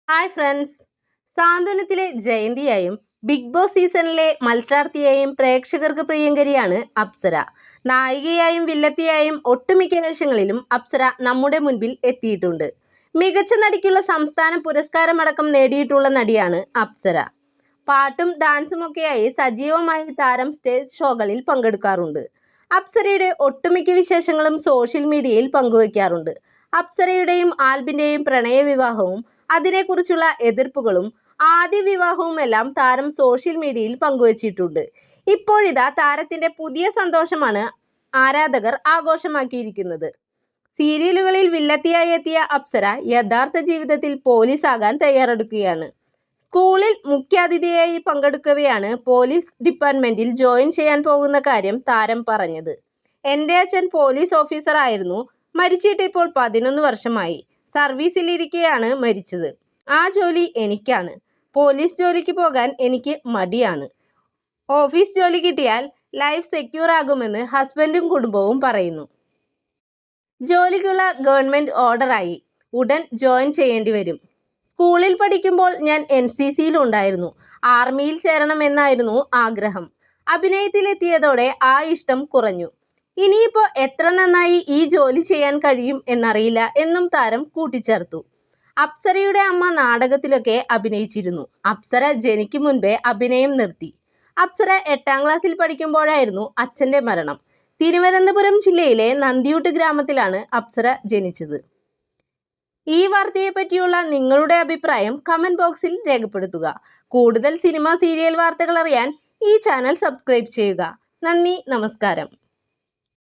Hi friends. സാന്ത്വനത്തിലെ ജയന്തിയായും Bigg Boss സീസണിലെ മത്സരാർത്ഥിയായും പ്രേക്ഷകർക്ക് പ്രിയങ്കരിയാണ് അപ്സര. നായികയായും വില്ലത്തിയായും ഒട്ടുമിക്ക വേഷങ്ങളിലും അപ്സര നമ്മുടെ മുൻപിൽ എത്തിയിട്ടുണ്ട്. മികച്ച നടിക്കുള്ള സംസ്ഥാന പുരസ്കാരമടക്കം നേടിയിട്ടുള്ള നടിയാണ് അപ്സര. പാട്ടും ഡാൻസുമൊക്കെയായി സജീവമായി താരം സ്റ്റേജ് ഷോകളിൽ പങ്കെടുക്കാറുണ്ട്. അപ്സരയുടെ ഒട്ടുമിക്ക വിശേഷങ്ങളും സോഷ്യൽ മീഡിയയിൽ പങ്കുവയ്ക്കാറുണ്ട്. അപ്സരയുടെയും ആൽബിന്റെയും പ്രണയവിവാഹവും അതിനെക്കുറിച്ചുള്ള എതിർപ്പുകളും ആദ്യ വിവാഹവുമെല്ലാം താരം സോഷ്യൽ മീഡിയയിൽ പങ്കുവച്ചിട്ടുണ്ട്. ഇപ്പോഴിതാ താരത്തിന്റെ പുതിയ സന്തോഷമാണ് ആരാധകർ ആഘോഷമാക്കിയിരിക്കുന്നത്. സീരിയലുകളിൽ വില്ലത്തിയായി എത്തിയ അപ്സര യഥാർത്ഥ ജീവിതത്തിൽ പോലീസ് ആകാൻ തയ്യാറെടുക്കുകയാണ്. സ്കൂളിൽ മുഖ്യാതിഥിയായി പങ്കെടുക്കവെയാണ് പോലീസ് ഡിപ്പാർട്ട്മെന്റിൽ ജോയിൻ ചെയ്യാൻ പോകുന്ന കാര്യം താരം പറഞ്ഞത്. എന്റെ അച്ഛൻ പോലീസ് ഓഫീസർ ആയിരുന്നു. മരിച്ചിട്ട് ഇപ്പോൾ 11 വർഷമായി. സർവീസിലിരിക്കെയാണ് മരിച്ചത്. ആ ജോലി എനിക്കാണ്. പോലീസ് ജോലിക്ക് പോകാൻ എനിക്ക് മടിയാണ്. ഓഫീസ് ജോലി കിട്ടിയാൽ ലൈഫ് സെക്യൂർ ആകുമെന്ന് ഹസ്ബൻഡും കുടുംബവും പറയുന്നു. ജോലിക്കുള്ള ഗവൺമെന്റ് ഓർഡറായി. ഉടൻ ജോയിൻ ചെയ്യേണ്ടി വരും. സ്കൂളിൽ പഠിക്കുമ്പോൾ ഞാൻ NCCയിൽ ഉണ്ടായിരുന്നു. ആർമിയിൽ ചേരണമെന്നായിരുന്നു ആഗ്രഹം. അഭിനയത്തിലെത്തിയതോടെ ആ ഇഷ്ടം കുറഞ്ഞു. ഇനിയിപ്പോ എത്ര നന്നായി ഈ ജോലി ചെയ്യാൻ കഴിയും എന്നറിയില്ല എന്നും താരം കൂട്ടിച്ചേർത്തു. അപ്സരയുടെ അമ്മ നാടകത്തിലൊക്കെ അഭിനയിച്ചിരുന്നു. അപ്സര ജനിക്കും മുൻപേ അഭിനയം നിർത്തി. അപ്സര 8ാം ക്ലാസ്സിൽ പഠിക്കുമ്പോഴായിരുന്നു അച്ഛന്റെ മരണം. തിരുവനന്തപുരം ജില്ലയിലെ നന്ദിയൂട്ട് ഗ്രാമത്തിലാണ് അപ്സര ജനിച്ചത്. ഈ വാർത്തയെ പറ്റിയുള്ള നിങ്ങളുടെ അഭിപ്രായം കമന്റ് ബോക്സിൽ രേഖപ്പെടുത്തുക. കൂടുതൽ സിനിമ സീരിയൽ വാർത്തകൾ അറിയാൻ ഈ ചാനൽ സബ്സ്ക്രൈബ് ചെയ്യുക. നന്ദി, നമസ്കാരം.